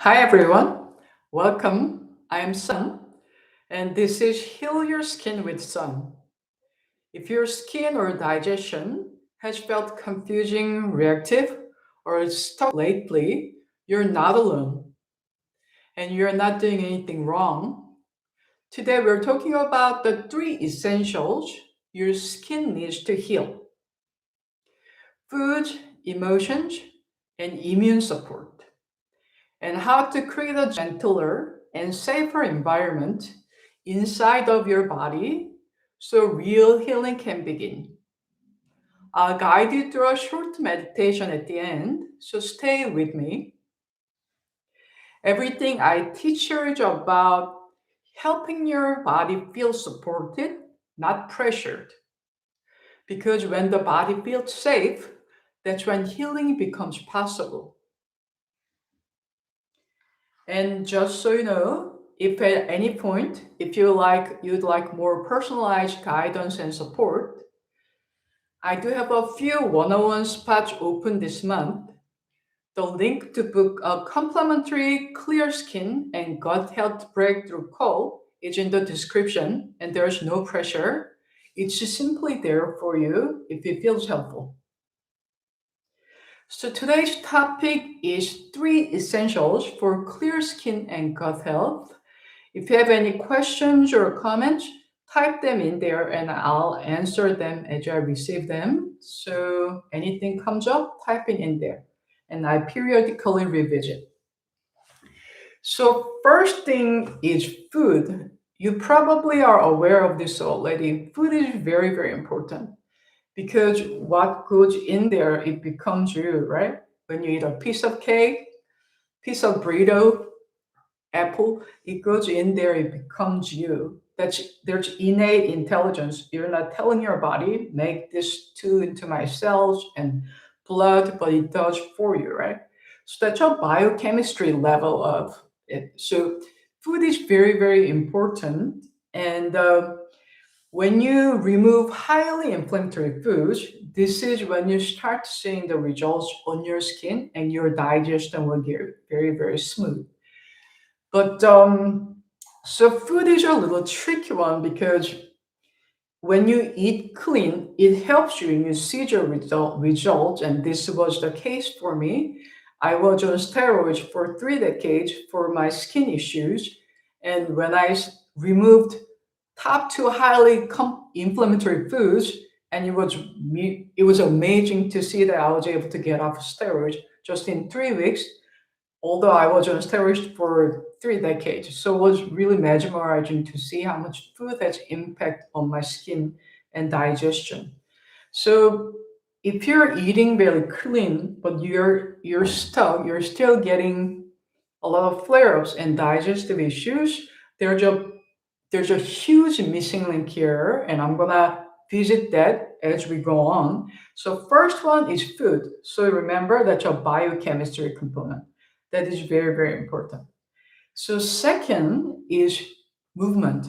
Hi everyone, welcome. I am Sun, and this is Heal Your Skin with Sun. If your skin or digestion has felt confusing, reactive, or stuck lately, you're not alone and you're not doing anything wrong. Today we're talking about the three essentials your skin needs to heal: food, emotions, and immune support, and how to create a gentler and safer environment inside of your body so real healing can begin. I'll guide you through a short meditation at the end, so stay with me. Everything I teach here is about helping your body feel supported, not pressured. Because when the body feels safe, that's when healing becomes possible. And just so you know, if at any point, if you'd like more personalized guidance and support, I do have a few one-on-one spots open this month. The link to book a complimentary clear skin and gut health breakthrough call is in the description, and there's no pressure. It's just simply there for you if it feels helpful. So today's topic is three essentials for clear skin and gut health. If you have any questions or comments, type them in there and I'll answer them as I receive them. So anything comes up, type it in there and I periodically revisit. So, first thing is food. You probably are aware of this already. Food is very, very important because what goes in there, it becomes you, right? When you eat a piece of cake, piece of burrito, apple, it goes in there, it becomes you. That's there's innate intelligence. You're not telling your body, make this two into my cells and blood, but it does for you, right? So that's a biochemistry level of it. So food is very, very important. And when you remove highly inflammatory foods, this is when you start seeing the results on your skin and your digestion will get very, very smooth. But so food is a little tricky one because when you eat clean, it helps you and you see your results. And this was the case for me. I was on steroids for 3 decades for my skin issues. And when removed top two highly inflammatory foods, and it was amazing to see that I was able to get off steroids just in 3 weeks, although I was on steroids for 3 decades. So it was really mesmerizing to see how much food has impact on my skin and digestion. So if you're eating very clean, but you're still getting a lot of flare-ups and digestive issues, there's a there's a huge missing link here, and I'm gonna visit that as we go on. So first one is food. So remember that's a biochemistry component. That is very, very important. So second is movement.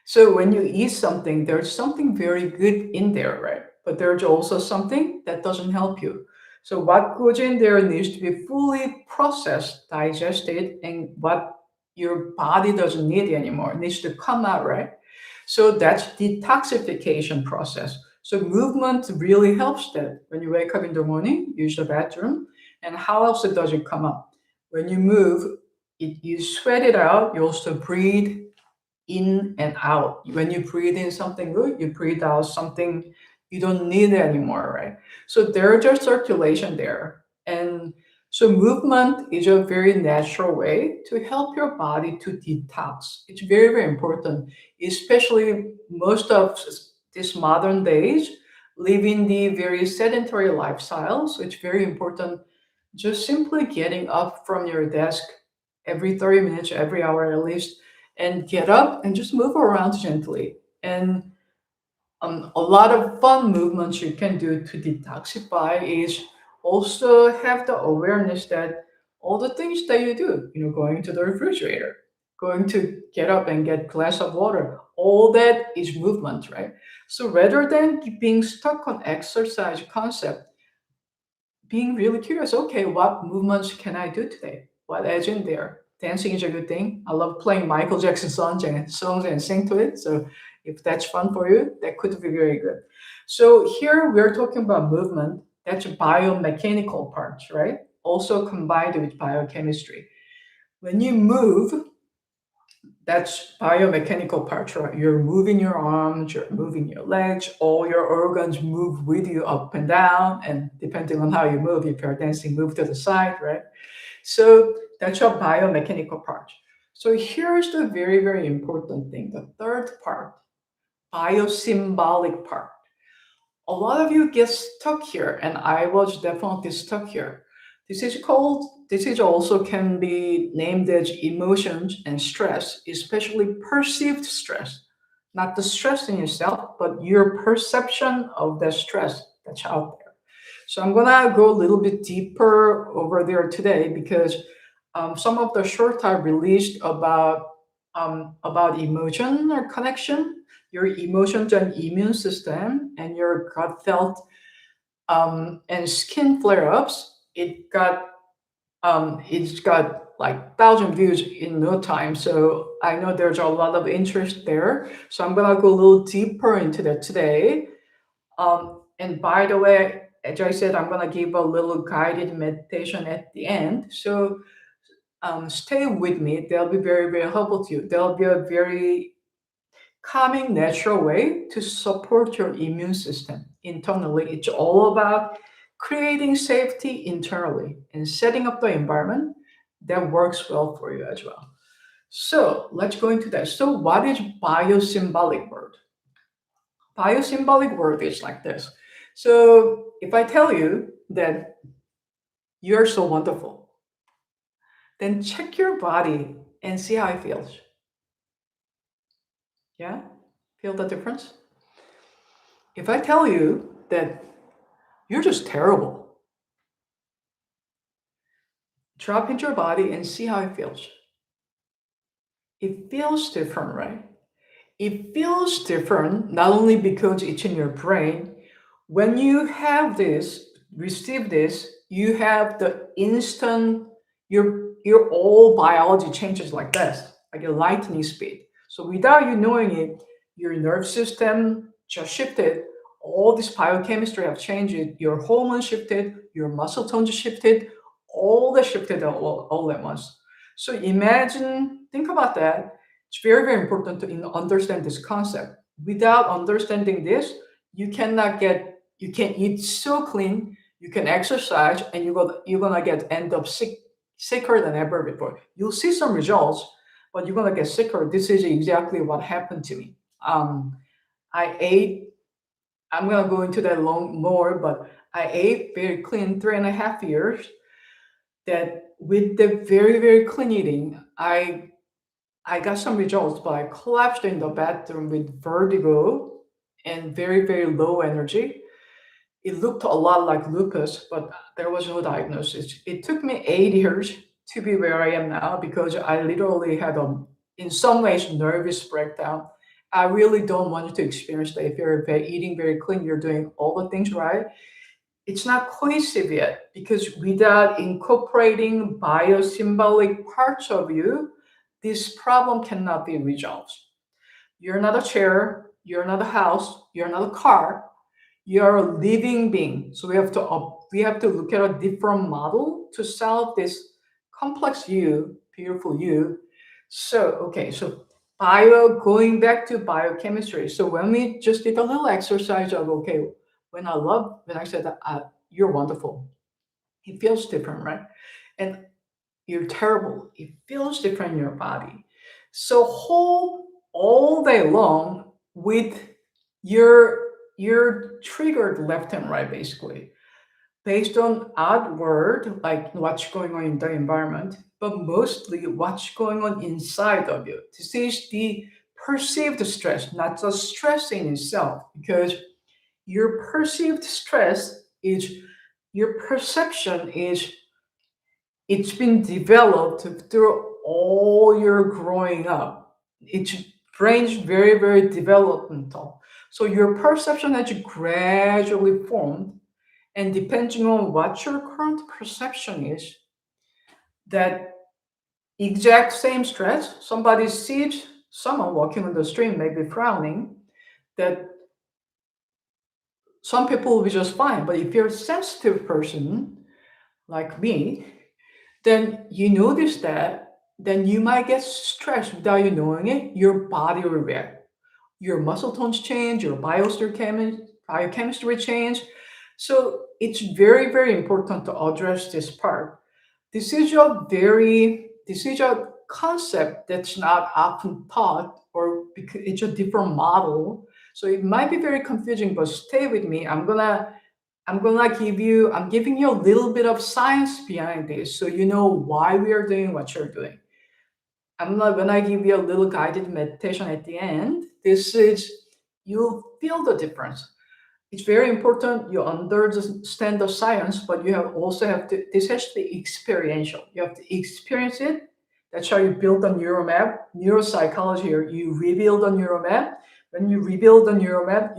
So when you eat something, there's something very good in there, right? But there's also something that doesn't help you. So what goes in there needs to be fully processed, digested, and what your body doesn't need anymore needs to come out, right? So that's detoxification process. So movement really helps that. When you wake up in the morning, use the bathroom, and how else does it come up? When you move, you sweat it out. You also breathe in and out. When you breathe in something good, you breathe out something you don't need anymore, right? So there's just circulation there. And so movement is a very natural way to help your body to detox. It's very, very important, especially most of these modern days living the very sedentary lifestyle. So it's very important just simply getting up from your desk every 30 minutes, every hour at least, and get up and just move around gently. And a lot of fun movements you can do to detoxify is also have the awareness that all the things that you do, going to the refrigerator, going to get up and get glass of water, all that is movement, right? So rather than being stuck on exercise concept, being really curious, okay, what movements can I do today? What edge in there? Dancing is a good thing. I love playing Michael Jackson songs and sing to it. So if that's fun for you, that could be very good. So here we're talking about movement. That's biomechanical parts, right? Also combined with biochemistry. When you move, that's biomechanical parts, right? You're moving your arms, you're moving your legs, all your organs move with you up and down, and depending on how you move, if you're dancing, move to the side, right? So that's your biomechanical part. So here's the very, very important thing, the third part, biosymbolic part. A lot of you get stuck here, and I was definitely stuck here. This is also can be named as emotions and stress, especially perceived stress. Not the stress in yourself, but your perception of the stress that's out there. So I'm gonna go a little bit deeper over there today because some of the short I released about emotion or connection, your emotions and immune system, and your gut felt and skin flare ups. It's got like thousand views in no time. So I know there's a lot of interest there. So I'm gonna go a little deeper into that today. And by the way, as I said, I'm gonna give a little guided meditation at the end. So stay with me. They'll be very, very helpful to you. They'll be a very calming, natural way to support your immune system internally. It's all about creating safety internally and setting up the environment that works well for you as well. So let's go into that. So, what is biosymbolic word? Biosymbolic word is like this. So, if I tell you that you're so wonderful, then check your body and see how it feels. Yeah? Feel the difference? If I tell you that you're just terrible, drop into your body and see how it feels. It feels different, right? It feels different not only because it's in your brain. When you have this, receive this, you have the instant, your whole biology changes like this, like a lightning speed. So without you knowing it, your nerve system just shifted. All this biochemistry have changed. Your hormones shifted, your muscle tone just shifted, all that shifted all at once. So imagine, think about that. It's very, very important to understand this concept. Without understanding this, you can eat so clean, you can exercise, and you're gonna get end up sicker than ever before. You'll see some results, but you're gonna get sicker. This is exactly what happened to me. I ate. I'm gonna go into that long more, but I ate very clean 3.5 years. That with the very, very clean eating, I got some results, but I collapsed in the bathroom with vertigo and very, very low energy. It looked a lot like lupus, but there was no diagnosis. It took me 8 years to be where I am now because I literally had in some ways, nervous breakdown. I really don't want you to experience that. If you're eating very clean, you're doing all the things right. It's not cohesive yet because without incorporating biosymbolic parts of you, this problem cannot be resolved. You're not a chair, you're not a house, you're not a car, you're a living being. So we have to look at a different model to solve this complex you, beautiful you. So okay, so going back to biochemistry. So when we just did a little exercise of okay, when I said that you're wonderful, it feels different, right? And you're terrible. It feels different in your body. So hold all day long with you're triggered left and right basically based on outward like what's going on in the environment, but mostly what's going on inside of you. This is the perceived stress, not the stress in itself, because your perceived stress is your perception is it's been developed through all your growing up. It's brain's very, very developmental. So your perception has gradually formed, and depending on what your current perception is, That exact same stress, somebody sees someone walking on the street, maybe frowning, that some people will be just fine. But if you're a sensitive person like me, then you notice that, then you might get stressed without you knowing it. Your body will react. Your muscle tones change, your biochemistry change. So it's very, very important to address this part. This is a concept that's not often taught, or because it's a different model. So it might be very confusing, but stay with me. I'm giving you a little bit of science behind this, so you know why we are doing what you're doing. I'm not When I give you a little guided meditation at the end, this is you'll feel the difference. It's very important you understand the science, but you have also have to. This has to be experiential. You have to experience it. That's how you build a neural map. Neuropsychology, or you rebuild a neural map. When you rebuild a neural map,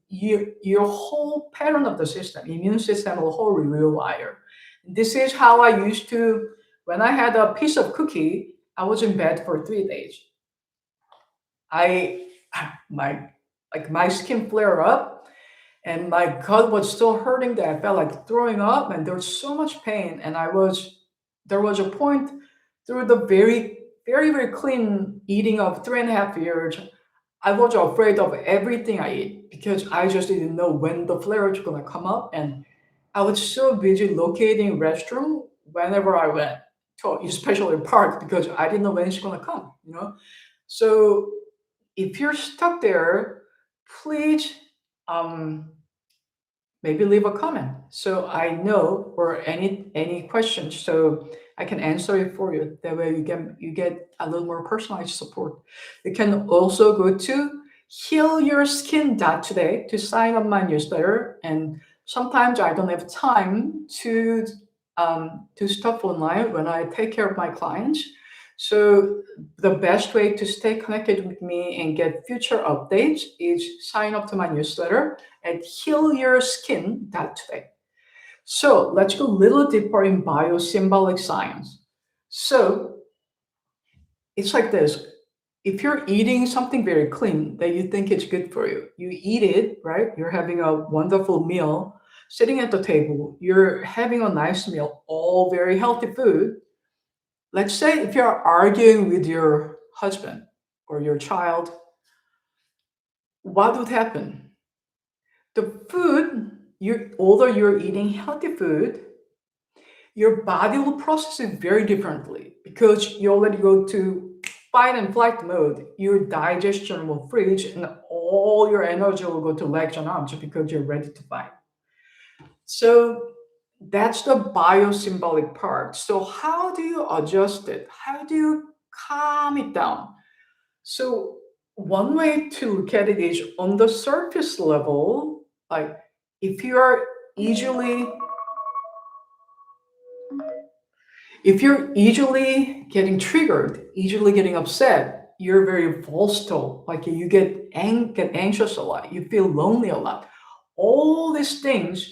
your whole pattern of the system, immune system, will whole rewire. This is how I used to. When I had a piece of cookie, I was in bed for 3 days. I my my skin flare up, and my gut was still hurting, that I felt like throwing up, and there was so much pain. And there was a point through the very clean eating of 3.5 years, I was afraid of everything I eat because I just didn't know when the flare was gonna come up, and I was so busy locating restroom whenever I went to, especially park, because I didn't know when it's gonna come. So if you're stuck there, please um, maybe leave a comment so I know, or any questions, so I can answer it for you. That way you get a little more personalized support. You can also go to healyourskin.today to sign up my newsletter. And sometimes I don't have time to stuff online when I take care of my clients. So the best way to stay connected with me and get future updates is sign up to my newsletter at healyourskin.today. So let's go a little deeper in biosymbolic science. So it's like this. If you're eating something very clean that you think it's good for you, you eat it, right? You're having a wonderful meal, sitting at the table, you're having a nice meal, all very healthy food. Let's say if you're arguing with your husband or your child, what would happen? The food, although you're eating healthy food, your body will process it very differently because you already go to fight and flight mode. Your digestion will freeze, and all your energy will go to legs and arms because you're ready to fight. So that's the biosymbolic part. So how do you adjust it? How do you calm it down? So one way to look at it is on the surface level, like if you are easily if you're easily getting triggered, easily getting upset, you're very volatile. Like you get anxious a lot, you feel lonely a lot. All these things